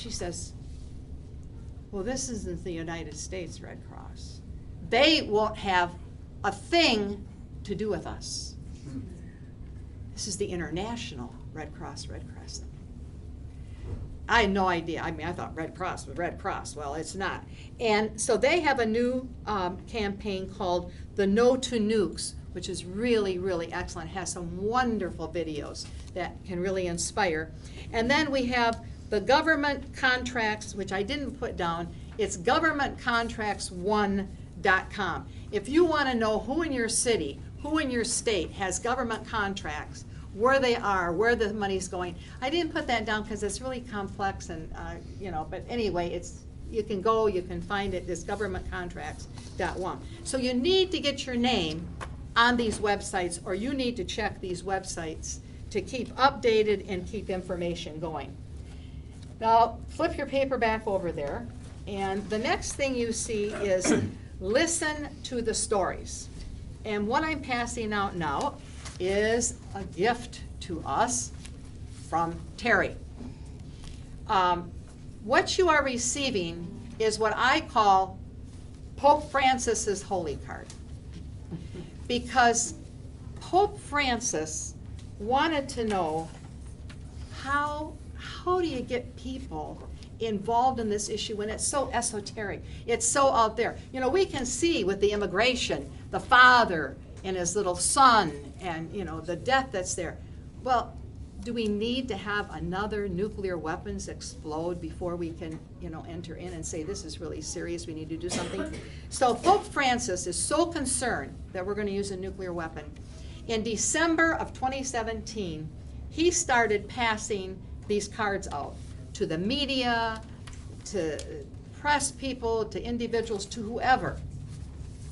she says, well, this isn't the United States Red Cross. They won't have a thing to do with us. This is the International Red Cross thing. I had no idea. I mean, I thought Red Cross was Red Cross. Well, it's not. And so they have a new campaign called the No to Nukes, which is really, really excellent. It has some wonderful videos that can really inspire. And then we have the government contracts, which I didn't put down. It's governmentcontracts1.com. If you want to know who in your city, who in your state has government contracts, where they are, where the money's going. I didn't put that down because it's really complex and, you know, but anyway, you can go, you can find it, this governmentcontracts.1. So you need to get your name on these websites, or you need to check these websites to keep updated and keep information going. Now, flip your paper back over there, and the next thing you see is listen to the stories. And what I'm passing out now is a gift to us from Terry. What you are receiving is what I call Pope Francis's holy card. Because Pope Francis wanted to know how do you get people involved in this issue when it's so esoteric, it's so out there. You know, we can see with the immigration, the father and his little son, and you know, the death that's there. Well, do we need to have another nuclear weapons explode before we can, you know, enter in and say this is really serious, we need to do something? So Pope Francis is so concerned that we're going to use a nuclear weapon. In December of 2017, he started passing these cards out to the media, to press people, to individuals, to whoever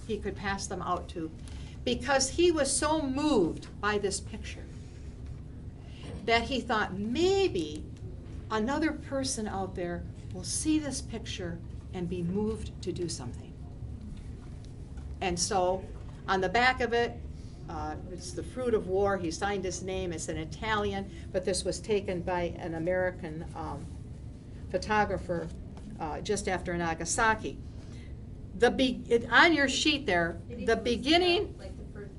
he could pass them out to, because he was so moved by this picture that he thought maybe another person out there will see this picture and be moved to do something. And so on the back of it, it's the fruit of war. He signed his name. It's in Italian, but this was taken by an American photographer just after Nagasaki. On your sheet there, the beginning. Like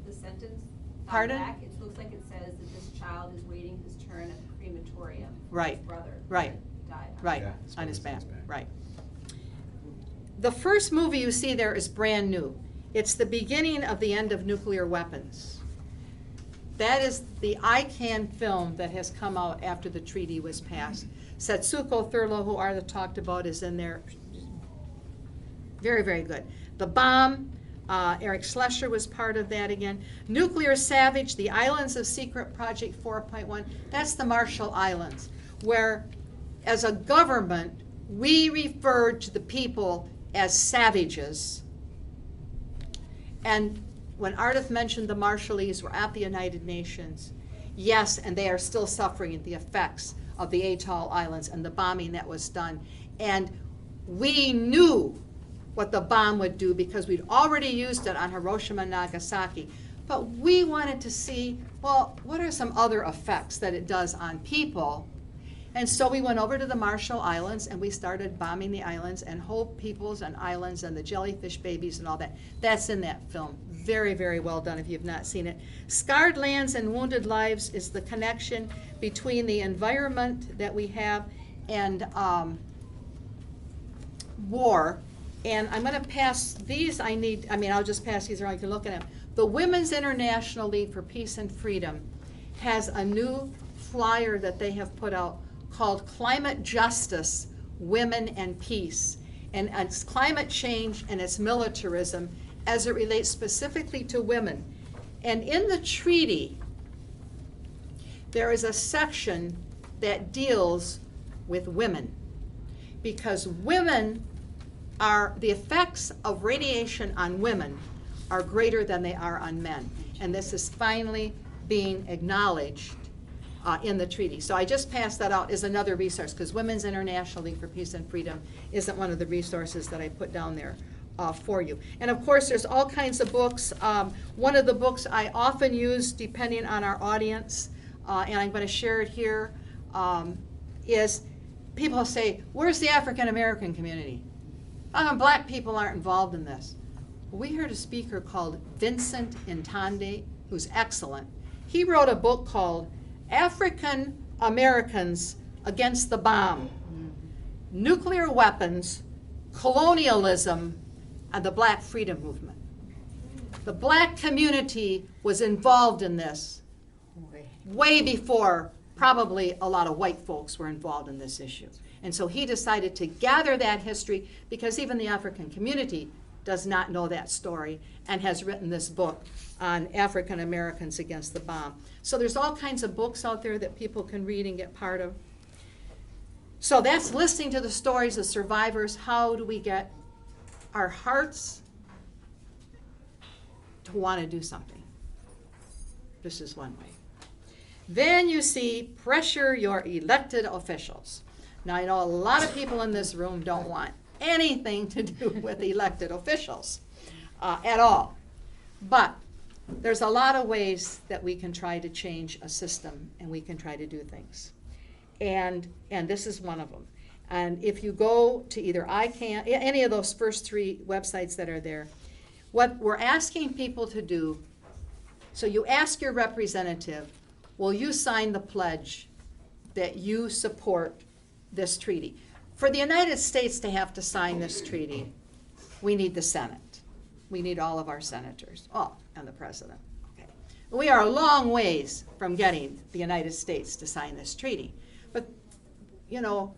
the sentence. Pardon? Back, it looks like it says that this child is waiting his turn at the crematorium. Right. His brother. Right. Died. Right. Yeah, On his back. his back. Right. The first movie you see there is brand new. It's the beginning of the end of nuclear weapons. That is the ICANN film that has come out after the treaty was passed. Setsuko Thurlow, who Ardeth talked about, is in there. Very, very good. The Bomb, Eric Schlescher was part of that again. Nuclear Savage, The Islands of Secret Project 4.1, that's the Marshall Islands, where as a government, we referred to the people as savages. And when Ardeth mentioned the Marshallese were at the United Nations, yes, and they are still suffering the effects of the Atoll Islands and the bombing that was done. And we knew what the bomb would do because we'd already used it on Hiroshima and Nagasaki. But we wanted to see, well, what are some other effects that it does on people? And so we went over to the Marshall Islands and we started bombing the islands and whole peoples and islands and the jellyfish babies and all that. That's in that film. Very, very well done if you've not seen it. Scarred Lands and Wounded Lives is the connection between the environment that we have and war. And I'm going to pass these. I'll just pass these around. You can look at them. The Women's International League for Peace and Freedom has a new flyer that they have put out called Climate Justice, Women and Peace. And it's climate change and it's militarism as it relates specifically to women. And in the treaty, there is a section that deals with women, because women are, the effects of radiation on women are greater than they are on men. And this is finally being acknowledged in the treaty. So I just passed that out as another resource, because Women's International League for Peace and Freedom isn't one of the resources that I put down there for you. And of course, there's all kinds of books. One of the books I often use, depending on our audience, and I'm going to share it here, is people say, where's the African American community? Black people aren't involved in this. We heard a speaker called Vincent Intande, who's excellent. He wrote a book called African Americans Against the Bomb, Nuclear Weapons, Colonialism, and the Black Freedom Movement. The black community was involved in this way before probably a lot of white folks were involved in this issue. And so he decided to gather that history, because even the African community does not know that story, and has written this book on African Americans Against the Bomb. So there's all kinds of books out there that people can read and get part of. So that's listening to the stories of survivors. How do we get our hearts to want to do something? This is one way. Then you see, pressure your elected officials. Now, I know a lot of people in this room don't want anything to do with elected officials at all. But there's a lot of ways that we can try to change a system, and we can try to do things. And this is one of them. And if you go to either ICANN, any of those first three websites that are there, what we're asking people to do, so you ask your representative, will you sign the pledge that you support this treaty? For the United States to have to sign this treaty, we need the Senate. We need all of our senators. Oh, and the president. Okay. We are a long ways from getting the United States to sign this treaty. But, you know,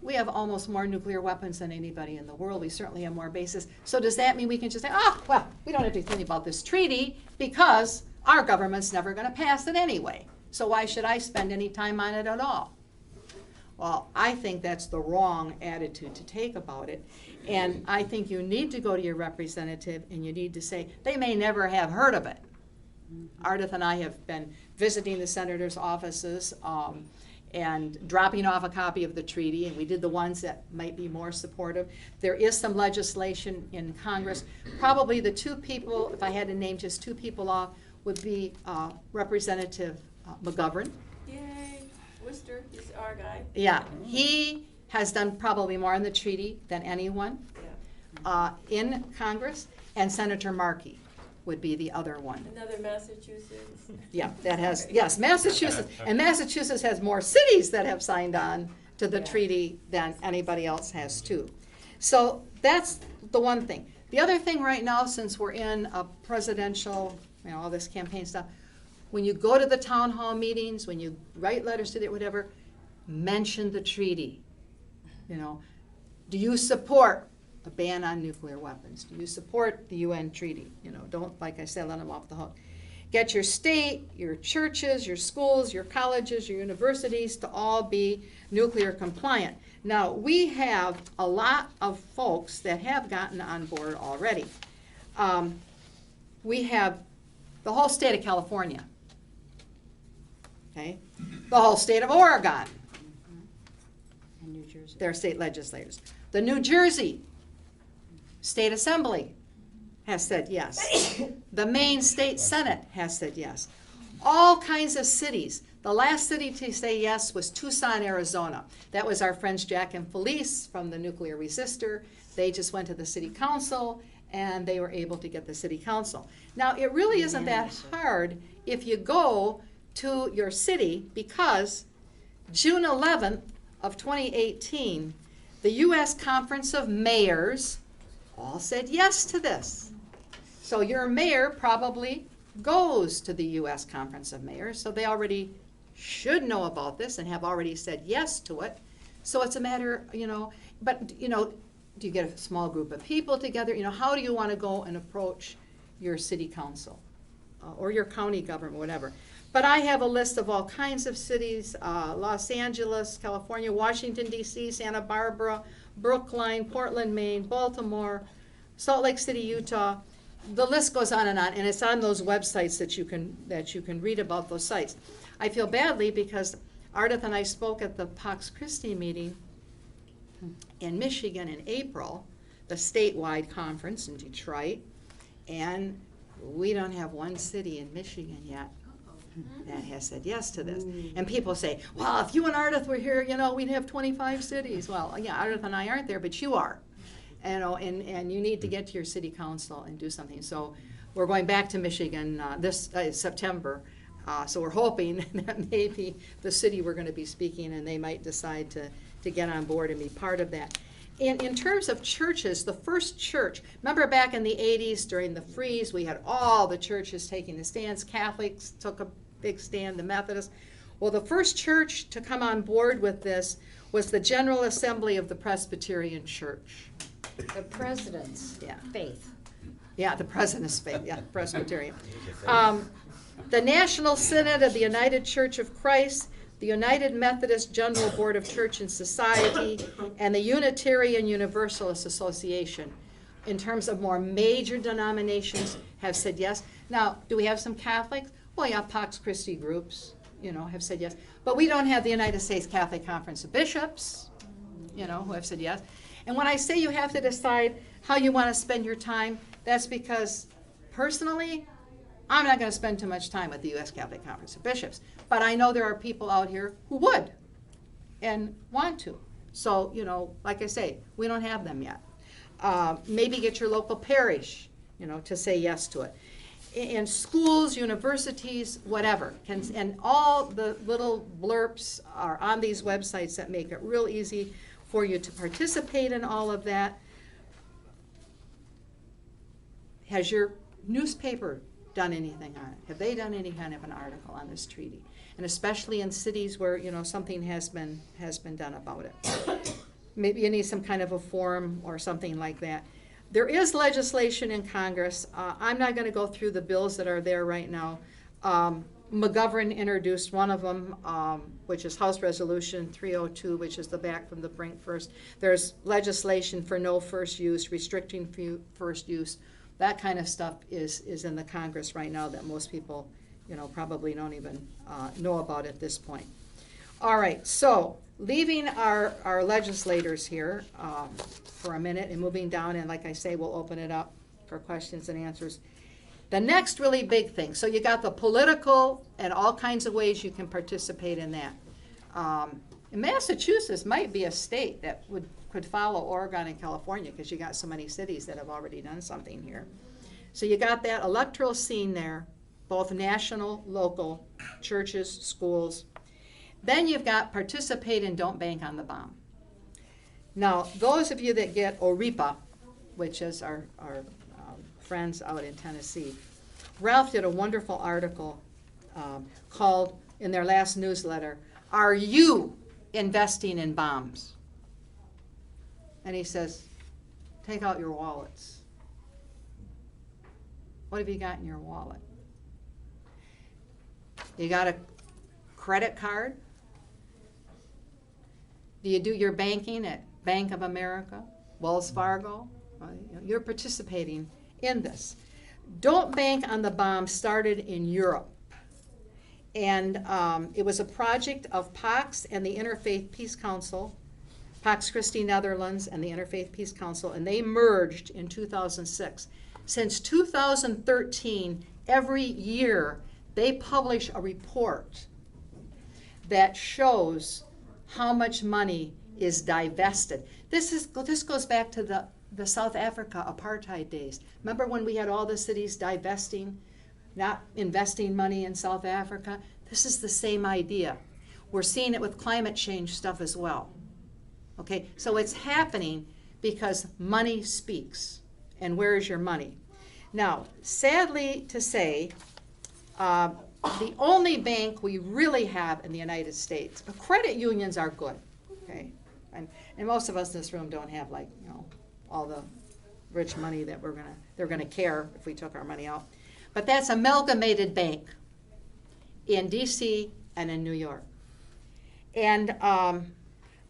we have almost more nuclear weapons than anybody in the world. We certainly have more bases. So does that mean we can just say, oh, well, we don't have to think about this treaty because our government's never going to pass it anyway. So why should I spend any time on it at all? Well, I think that's the wrong attitude to take about it. And I think you need to go to your representative and you need to say, they may never have heard of it. Ardeth and I have been visiting the senators' offices and dropping off a copy of the treaty, and we did the ones that might be more supportive. There is some legislation in Congress. Probably the two people, if I had to name just two people off, would be Representative McGovern. Yay, Worcester, he's our guy. Yeah, he has done probably more on the treaty than anyone in Congress, and Senator Markey would be the other one. Another Massachusetts. Yeah, that has, yes, Massachusetts, and Massachusetts has more cities that have signed on to the treaty than anybody else has too. So that's the one thing. The other thing right now, since we're in a presidential, you know, all this campaign stuff, when you go to the town hall meetings, when you write letters to the whatever, mention the treaty. You know, do you support a ban on nuclear weapons? Do you support the UN treaty? You know, don't, like I said, let them off the hook. Get your state, your churches, your schools, your colleges, your universities to all be nuclear compliant. Now, we have a lot of folks that have gotten on board already. We have the whole state of California, okay? The whole state of Oregon, And New Jersey. their state legislators. The New Jersey State Assembly has said yes. The Maine State Senate has said yes. All kinds of cities. The last city to say yes was Tucson, Arizona. That was our friends Jack and Felice from the Nuclear Resistor. They just went to the city council and they were able to get the city council. Now, it really isn't that hard if you go to your city, because June 11th of 2018, the U.S. Conference of Mayors all said yes to this. So your mayor probably goes to the U.S. Conference of Mayors, so they already should know about this and have already said yes to it. So it's a matter, you know, but, you know, do you get a small group of people together? You know, how do you want to go and approach your city council or your county government, whatever? But I have a list of all kinds of cities, Los Angeles, California, Washington, D.C., Santa Barbara, Brookline, Portland, Maine, Baltimore, Salt Lake City, Utah. The list goes on, and it's on those websites that you can read about those sites. I feel badly because Ardeth and I spoke at the Pax Christi meeting in Michigan in April, the statewide conference in Detroit, and we don't have one city in Michigan yet that has said yes to this. And people say, well, if you and Ardeth were here, we'd have 25 cities. Well, yeah, Ardeth and I aren't there, but you are. And you need to get to your city council and do something. So we're going back to Michigan this September. So we're hoping that maybe the city we're going to be speaking, and they might decide to get on board and be part of that. In terms of churches, the first church, remember back in the 80s during the freeze, we had all the churches taking the stands. Catholics took a big stand, the Methodists. Well, the first church to come on board with this was the General Assembly of the Presbyterian Church. The president's faith. Yeah, the President's faith, yeah, Presbyterian. The National Synod of the United Church of Christ, the United Methodist General Board of Church and Society, and the Unitarian Universalist Association, in terms of more major denominations, have said yes. Now, do we have some Catholics? Well, yeah, Pax Christi groups, have said yes. But we don't have the United States Catholic Conference of Bishops, who have said yes. And when I say you have to decide how you want to spend your time, that's because, personally, I'm not going to spend too much time with the U.S. Catholic Conference of Bishops, but I know there are people out here who would and want to. So, like I say, we don't have them yet. Maybe get your local parish, to say yes to it. In schools, universities, whatever. And all the little blurbs are on these websites that make it real easy for you to participate in all of that. Has your newspaper done anything on it? Have they done any kind of an article on this treaty? And especially in cities where something has been done about it. Maybe you need some kind of a forum or something like that. There is legislation in Congress. I'm not going to go through the bills that are there right now. McGovern introduced one of them, which is House Resolution 302, which is the back from the brink first. There's legislation for no first use, restricting first use. That kind of stuff is in the Congress right now that most people, probably don't even know about at this point. All right, so leaving our legislators here for a minute and moving down, and like I say, we'll open it up for questions and answers. The next really big thing, so you got the political and all kinds of ways you can participate in that. And Massachusetts might be a state that could follow Oregon and California because you got so many cities that have already done something here. So you got that electoral scene there, both national, local, churches, schools. Then you've got participate and don't bank on the bomb. Now, those of you that get OREPA, which is our friends out in Tennessee, Ralph did a wonderful article called, in their last newsletter, "Are You Investing in Bombs?" And he says, take out your wallets. What have you got in your wallet? You got a credit card? Do you do your banking at Bank of America, Wells Fargo? You're participating in this. Don't bank on the bomb started in Europe. And it was a project of Pax and the Interfaith Peace Council, Pax Christi Netherlands and the Interfaith Peace Council, and they merged in 2006. Since 2013, every year they publish a report that shows how much money is divested. This goes back to the South Africa apartheid days. Remember when we had all the cities divesting, not investing money in South Africa? This is the same idea. We're seeing it with climate change stuff as well. Okay, so it's happening because money speaks. And where is your money? Now, sadly to say, the only bank we really have in the United States, credit unions are good, okay? And most of us in this room don't have all the rich money that they're gonna care if we took our money out. But that's Amalgamated Bank in DC and in New York. And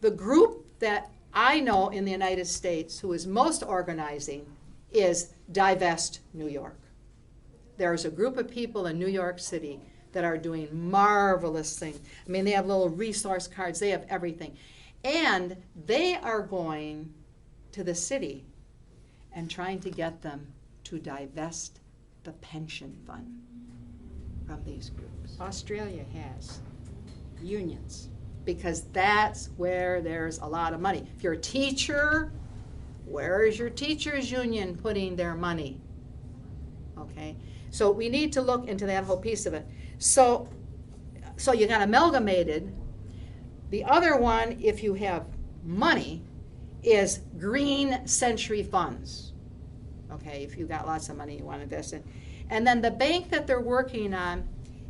the group that I know in the United States who is most organizing is Divest New York. There's a group of people in New York City that are doing marvelous things. I mean, they have little resource cards, they have everything. And they are going to the city and trying to get them to divest the pension fund. from these groups. Australia has unions. Because that's where there's a lot of money. If you're a teacher, where is your teachers union putting their money? Okay, so we need to look into that whole piece of it. So you got amalgamated. The other one, if you have money, is green century funds. Okay, if you got lots of money you want to invest in. And then the bank that they're working on,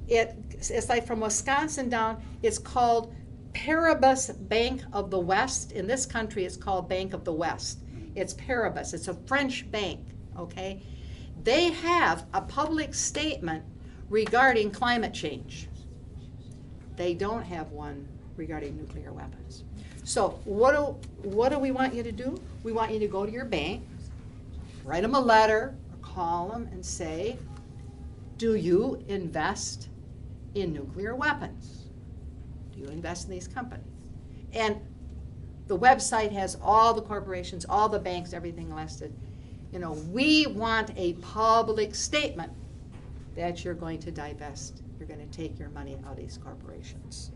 it's like from Wisconsin down, it's called Paribas Bank of the West. In this country, it's called Bank of the West. It's Paribas. It's a French bank, okay? They have a public statement regarding climate change. They don't have one regarding nuclear weapons. So what do we want you to do? We want you to go to your bank, write them a letter, or call them and say, do you invest in nuclear weapons? Do you invest in these companies? And the website has all the corporations, all the banks, everything listed. You know, we want a public statement that you're going to divest. You're going to take your money out of these corporations.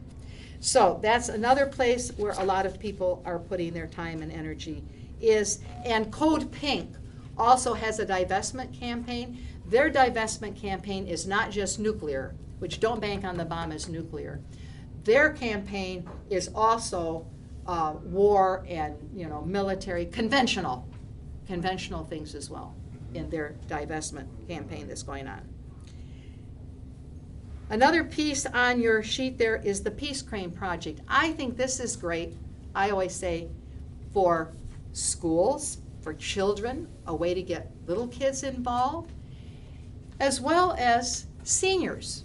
So that's another place where a lot of people are putting their time and energy is, and Code Pink also has a divestment campaign. Their divestment campaign is not just nuclear, which don't bank on the bomb as nuclear. Their campaign is also war and military, conventional things as well in their divestment campaign that's going on. Another piece on your sheet there is the Peace Crane Project. I think this is great, I always say, for schools, for children, a way to get little kids involved, as well as seniors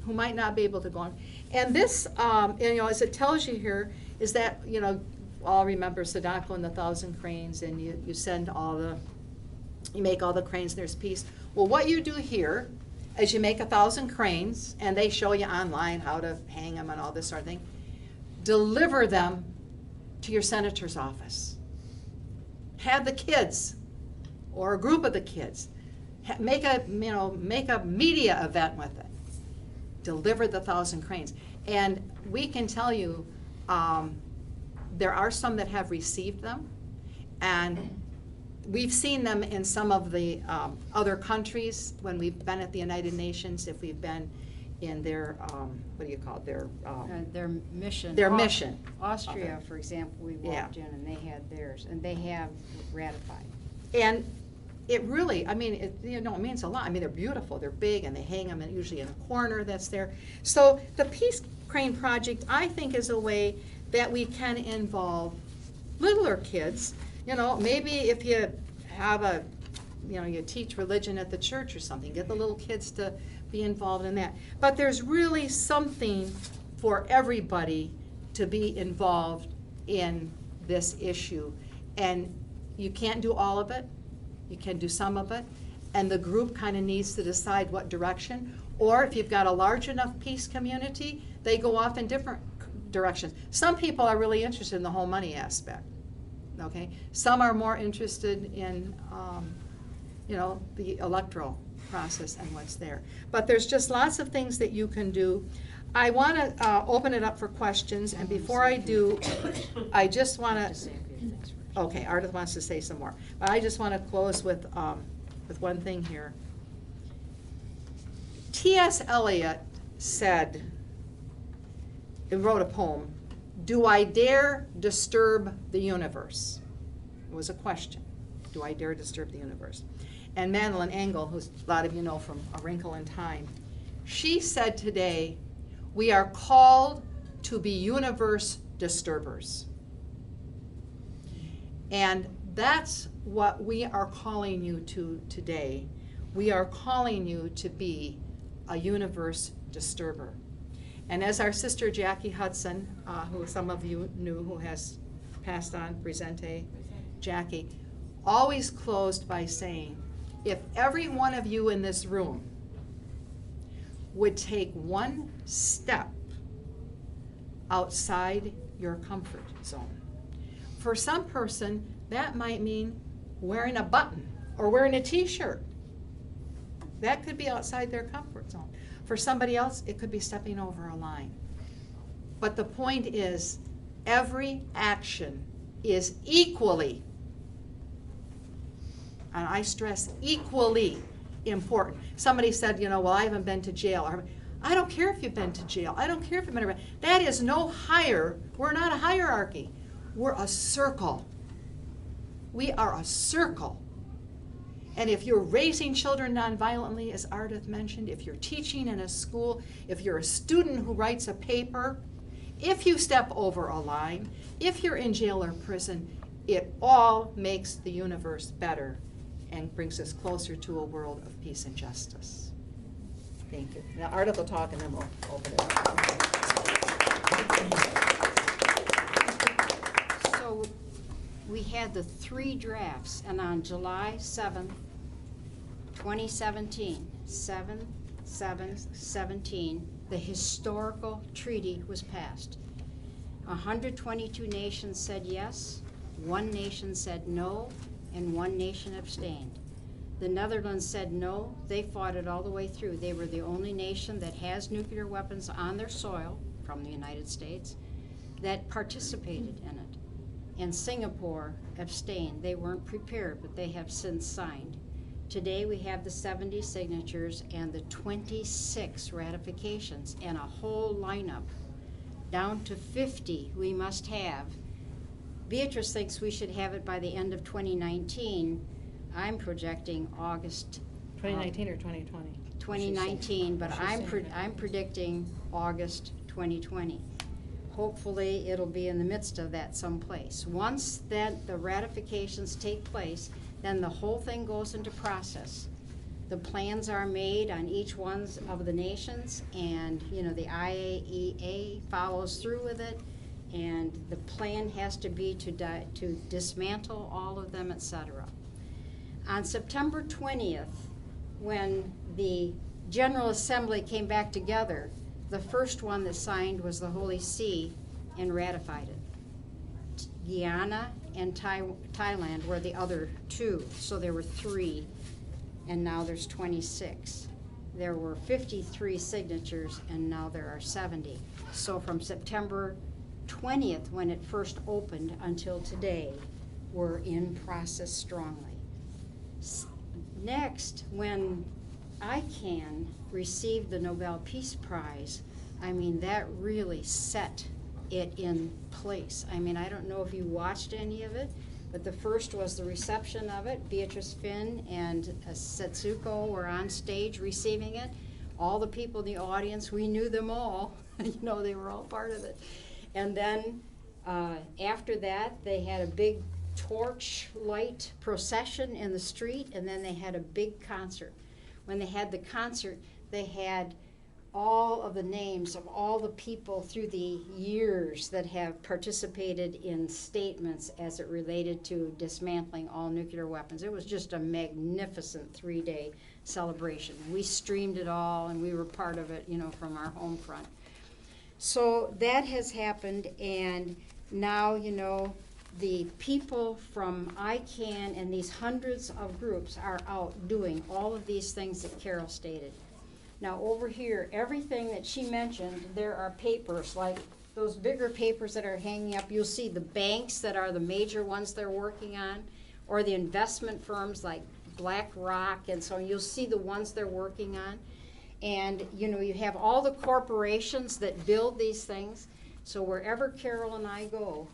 who might not be able to go on. And this, as it tells you here, is that, all remember Sadako and the 1,000 Cranes, and you send you make all the cranes, there's peace. Well, what you do here is you make 1,000 cranes, and they show you online how to hang them and all this sort of thing. Deliver them to your senator's office. Have the kids, or a group of the kids, make a media event with it. Deliver the 1,000 cranes. And we can tell you, there are some that have received them, and we've seen them in some of the other countries when we've been at the United Nations, if we've been in their, Their mission. Their mission. Austria, for example, we walked in and they had theirs, and they have ratified. And it really, it means a lot. They're beautiful, they're big, and they hang them usually in a corner that's there. So the Peace Crane Project, I think, is a way that we can involve littler kids. Maybe if you have you teach religion at the church or something, get the little kids to be involved in that. But there's really something for everybody to be involved in this issue. And you can't do all of it. You can do some of it. And the group kind of needs to decide what direction. Or if you've got a large enough peace community, they go off in different directions. Some people are really interested in the whole money aspect. Okay, some are more interested in, the electoral process and what's there. But there's just lots of things that you can do. I want to open it up for questions, and before I do, I just want to. Okay, Ardeth wants to say some more, but I just want to close with one thing here. T.S. Eliot said, he wrote a poem, "Do I dare disturb the universe?" It was a question. Do I dare disturb the universe? And Madeleine Engel, who a lot of you know from A Wrinkle in Time, she said today, we are called to be universe disturbers. And that's what we are calling you to today. We are calling you to be a universe disturber. And as our sister Jackie Hudson, who some of you knew, who has passed on, Presente Jackie, always closed by saying, if every one of you in this room would take one step outside your comfort zone. For some person, that might mean wearing a button or wearing a t-shirt. That could be outside their comfort zone. For somebody else, it could be stepping over a line. But the point is, every action is equally, and I stress equally important. Somebody said, well, I haven't been to jail. Or, I don't care if you've been to jail. I don't care if you've been arrested. That is no higher. We're not a hierarchy. We're a circle. We are a circle. And if you're raising children nonviolently, as Ardeth mentioned, if you're teaching in a school, if you're a student who writes a paper, if you step over a line, if you're in jail or prison, it all makes the universe better and brings us closer to a world of peace and justice. Thank you. Now Ardeth will talk and then we'll open it up. So we had the 3 drafts, and on July 7th, 2017, 7/7/17, the historical treaty was passed. 122 nations said yes, 1 nation said no, and 1 nation abstained. The Netherlands said no. They fought it all the way through. They were the only nation that has nuclear weapons on their soil from the United States that participated in it. And Singapore abstained. They weren't prepared, but they have since signed. Today we have the 70 signatures and the 26 ratifications and a whole lineup. Down to 50 we must have. Beatrice thinks we should have it by the end of 2019. I'm projecting August. 2019 or 2020? 2019, but I'm predicting August 2020. Hopefully it'll be in the midst of that someplace. Once then the ratifications take place, then the whole thing goes into process. The plans are made on each one of the nations, and the IAEA follows through with it, and the plan has to be to dismantle all of them, etc. On September 20th, when the General Assembly came back together, the first one that signed was the Holy See and ratified it. Guyana and Thailand were the other 2, so there were 3, and now there's 26. There were 53 signatures, and now there are 70. So from September 20th, when it first opened, until today, we're in process strongly. Next, when ICANN received the Nobel Peace Prize, that really set it in place. I don't know if you watched any of it, but the first was the reception of it. Beatrice Finn and Setsuko were on stage receiving it. All the people in the audience, we knew them all. They were all part of it. And then after that, they had a big torch light procession in the street, and then they had a big concert. When they had the concert, they had all of the names of all the people through the years that have participated in statements as it related to dismantling all nuclear weapons. It was just a magnificent 3-day celebration. We streamed it all, and we were part of it, from our home front. So that has happened, and now, the people from ICANN and these hundreds of groups are out doing all of these things that Carol stated. Now over here, everything that she mentioned, there are papers, like those bigger papers that are hanging up. You'll see the banks that are the major ones they're working on, or the investment firms like BlackRock, and so you'll see the ones they're working on. And you have all the corporations that build these things. So wherever Carol and I go,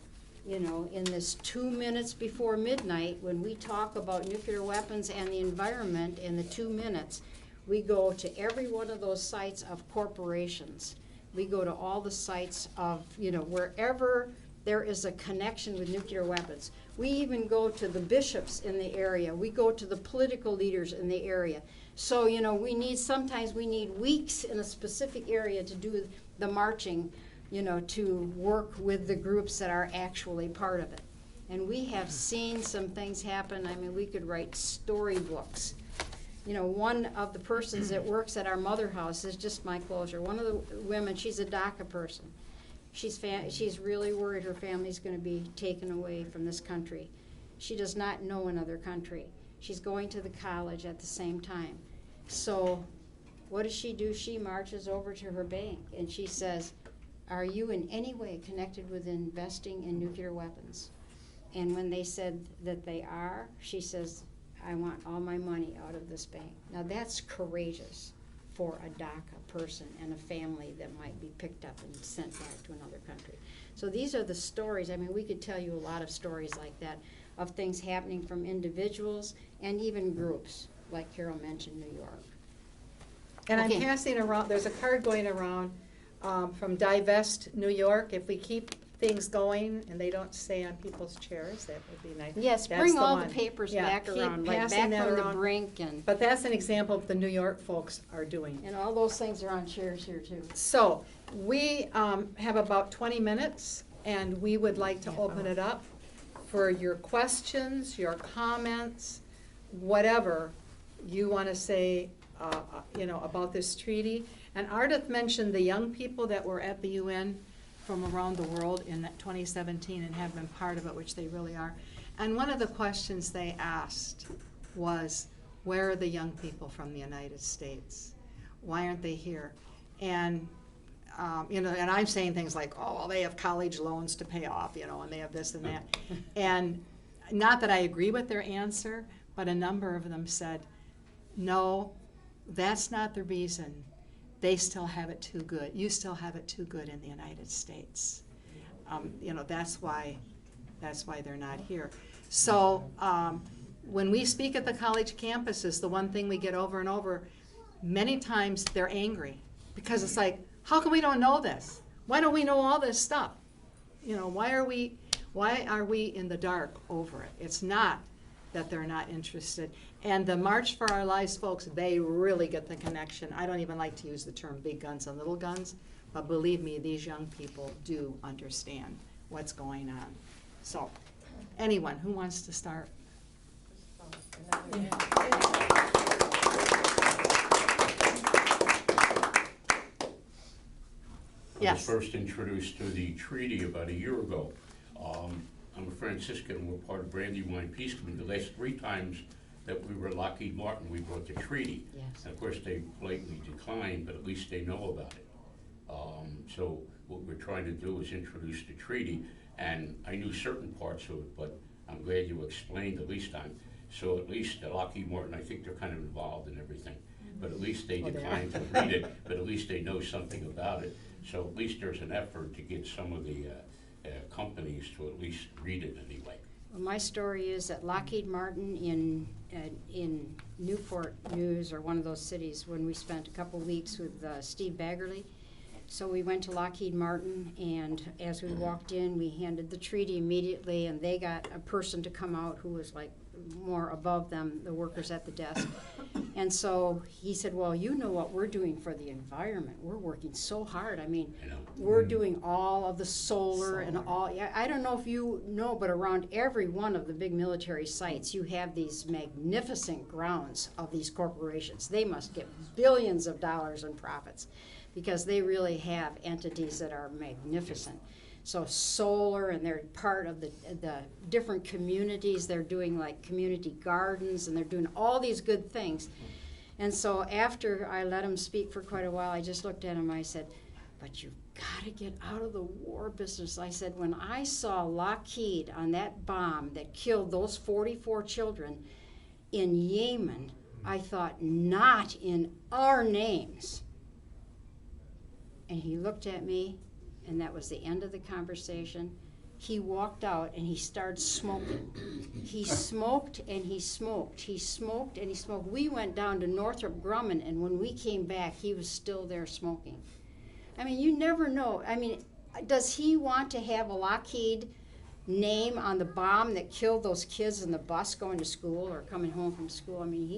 in this 2 minutes before midnight, when we talk about nuclear weapons and the environment in the 2 minutes, we go to every one of those sites of corporations. We go to all the sites of, wherever there is a connection with nuclear weapons. We even go to the bishops in the area. We go to the political leaders in the area. So, sometimes we need weeks in a specific area to do the marching, to work with the groups that are actually part of it. And we have seen some things happen. We could write storybooks. One of the persons that works at our mother house is just my closure. One of the women, she's a DACA person. She's really worried her family's going to be taken away from this country. She does not know another country. She's going to the college at the same time. So what does she do? She marches over to her bank and she says, are you in any way connected with investing in nuclear weapons? And when they said that they are, she says, I want all my money out of this bank. Now that's courageous for a DACA person and a family that might be picked up and sent back to another country. So these are the stories. I mean, we could tell you a lot of stories like that of things happening from individuals and even groups, like Carol mentioned, New York. And Okay. I'm passing around, there's a card going around from Divest New York. If we keep things going and they don't stay on people's chairs, that would be nice. Yes, That's bring the all one. the papers Yeah, back keep around, like passing back that from the around. brink and But that's an example of the New York folks are doing. all those things are on chairs here too. So, we have about 20 minutes, and we would like to open it up for your questions, your comments, whatever you want to say, about this treaty. And Ardeth mentioned the young people that were at the UN from around the world in 2017 and have been part of it, which they really are. And one of the questions they asked was, where are the young people from the United States? Why aren't they here? And and I'm saying things like, oh, well, they have college loans to pay off, and they have this and that. And not that I agree with their answer, but a number of them said, no, that's not the reason. They still have it too good. You still have it too good in the United States. That's why they're not here. So when we speak at the college campuses, the one thing we get over and over, many times they're angry because it's like, how come we don't know this? Why don't we know all this stuff? Why are we in the dark over it? It's not that they're not interested. And the March for Our Lives folks, they really get the connection. I don't even like to use the term big guns and little guns, but believe me, these young people do understand what's going on. So, anyone who wants to start? I was first introduced to the treaty about a year ago. I'm a Franciscan, we're part of Brandywine Peace Committee. The last 3 times that we were Lockheed Martin, we brought the treaty. Yes. And of course, they blatantly declined, but at least they know about it. So what we're trying to do is introduce the treaty, and I knew certain parts of it, but I'm glad you explained at least time. So at least Lockheed Martin, I think they're kind of involved in everything, but at least they declined to read it, but at least they know something about it. So at least there's an effort to get some of the companies to at least read it anyway. Well, my story is that Lockheed Martin in Newport News, or one of those cities, when we spent a couple weeks with Steve Baggerly. So we went to Lockheed Martin, and as we walked in, we handed the treaty immediately, and they got a person to come out who was like more above them, the workers at the desk. And so he said, well, you know what we're doing for the environment. We're working so hard. I mean, we're doing all of the solar and all. Yeah, I don't know if you know, but around every one of the big military sites, you have these magnificent grounds of these corporations. They must get billions of dollars in profits because they really have entities that are magnificent. So solar, and they're part of the different communities. They're doing like community gardens, and they're doing all these good things. And so after I let him speak for quite a while, I just looked at him, I said, but you've got to get out of the war business. I said, when I saw Lockheed on that bomb that killed those 44 children in Yemen, I thought, not in our names. And he looked at me, and that was the end of the conversation. He walked out and he started smoking. He smoked and he smoked. He smoked and he smoked. We went down to Northrop Grumman, and when we came back, he was still there smoking. I mean, you never know. I mean, does he want to have a Lockheed name on the bomb that killed those kids in the bus going to school or coming home from school? I mean,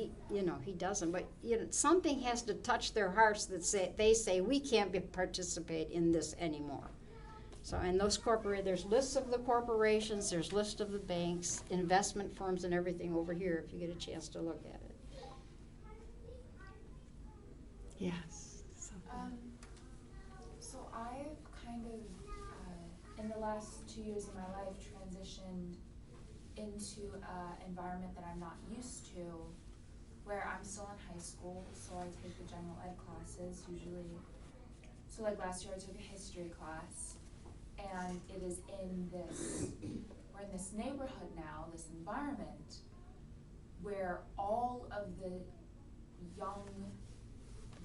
he doesn't. But something has to touch their hearts that they say we can't participate in this anymore. So, and those there's lists of the corporations, there's lists of the banks, investment firms, and everything over here if you get a chance to look at it. Yes. So I've kind of, in the last 2 years of my life, transitioned into an environment that I'm not used to, where I'm still in high school, so I take the general ed classes usually. So like last year I took a history class, and it is we're in this neighborhood now, this environment, where all of the young,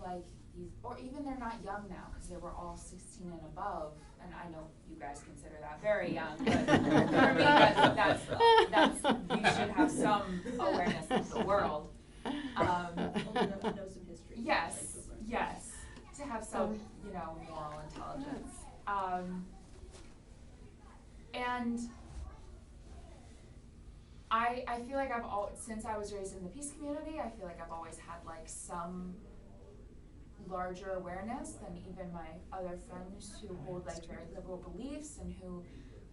like these, or even they're not young now, because they were all 16 and above, and I know you guys consider that very young, but for me, that's we should have some awareness of the world. Old enough to know some history. Yes, to have some, moral intelligence. And I feel like since I was raised in the peace community, I feel like I've always had like some larger awareness than even my other friends who hold like very liberal beliefs, and who,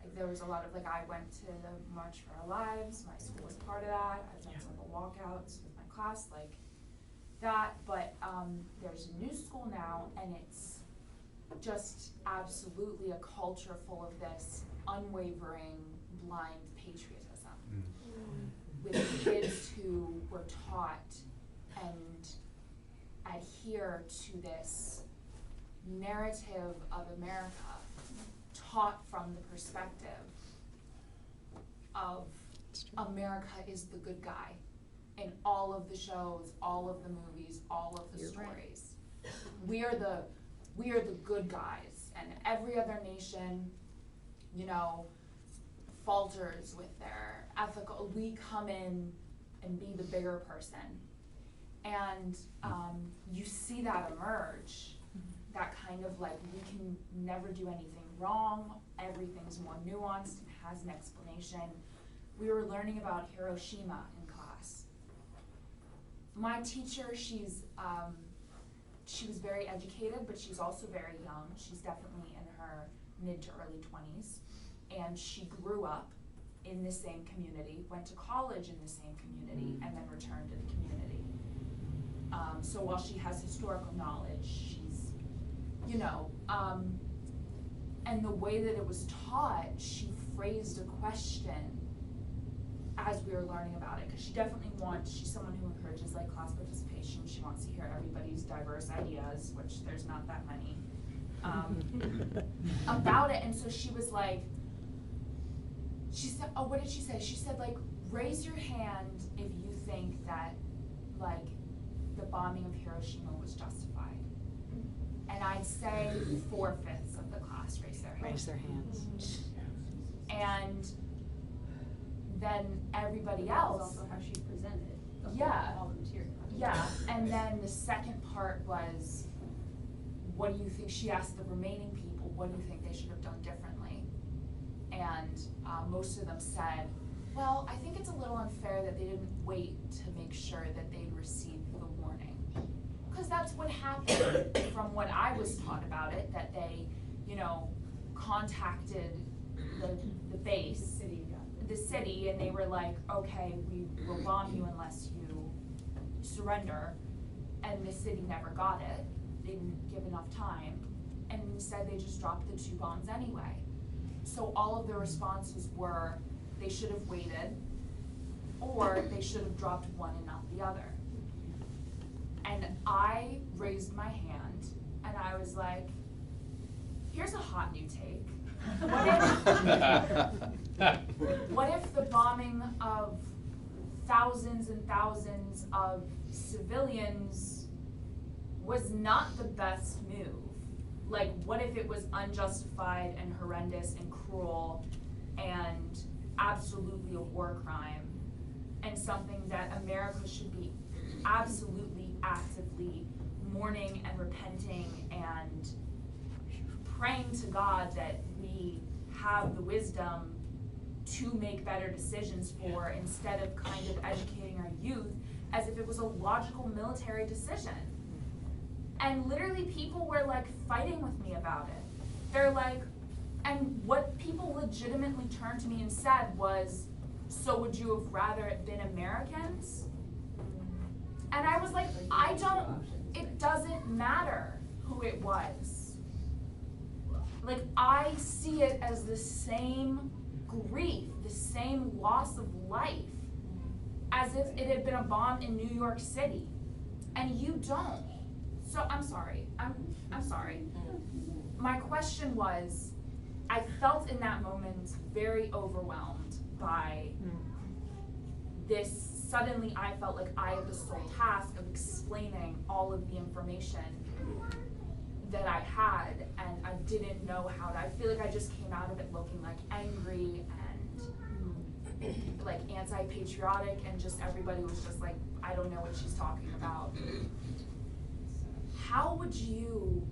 like, there was a lot of, like, I went to the March for Our Lives, my school was part of that, I've done some of the walkouts with my class, like that, but there's a new school now, and it's just absolutely a culture full of this unwavering, blind patriotism. With kids who were taught and adhere to this narrative of America, taught from the perspective of America is the good guy in all of the shows, all of the movies, all of the stories. Right. We are the good guys, and every other nation, falters with their ethical. We come in and be the bigger person, and you see that emerge. That kind of like, we can never do anything wrong. Everything's more nuanced and has an explanation. We were learning about Hiroshima in class. My teacher, she was very educated, but she's also very young. She's definitely in her mid to early 20s. And she grew up in the same community, went to college in the same community, and then returned to the community. So while she has historical knowledge, she's, and the way that it was taught, she phrased a question as we were learning about it, because she's someone who encourages like class participation. She wants to hear everybody's diverse ideas, which there's not that many, about it. And so she was like, she said, oh, what did she say? She said, like, raise your hand if you think that, like, the bombing of Hiroshima was justified. And I'd say 4/5 of the class raised their hands. Raise their hands. And then everybody else. That's also how she presented all the material. Yeah, and then the second part was, what do you think? She asked the remaining people, what do you think they should have done differently? And most of them said, well, I think it's a little unfair that they didn't wait to make sure that they'd received the warning. Because that's what happened from what I was taught about it, that they, contacted the base, the city, and they were like, okay, we will bomb you unless you surrender. And the city never got it. They didn't give enough time. And instead they just dropped the 2 bombs anyway. So all of the responses were, they should have waited, or they should have dropped one and not the other. And I raised my hand, and I was like, here's a hot new take. What if the bombing of thousands and thousands of civilians was not the best move? Like, what if it was unjustified and horrendous and cruel and absolutely a war crime, and something that America should be absolutely actively mourning and repenting and praying to God that we have the wisdom to make better decisions for, instead of kind of educating our youth as if it was a logical military decision. And literally people were like fighting with me about it. They're like, and what people legitimately turned to me and said was, so would you have rather it been Americans? And I was like, it doesn't matter who it was. Like, I see it as the same grief, the same loss of life as if it had been a bomb in New York City. And you don't. So I'm sorry. I'm sorry. My question was, I felt in that moment very overwhelmed by this. Suddenly I felt like I had the sole task of explaining all of the information that I had, and I didn't know how to. I feel like I just came out of it looking like angry and like anti-patriotic, and just everybody was just like, I don't know what she's talking about. How would you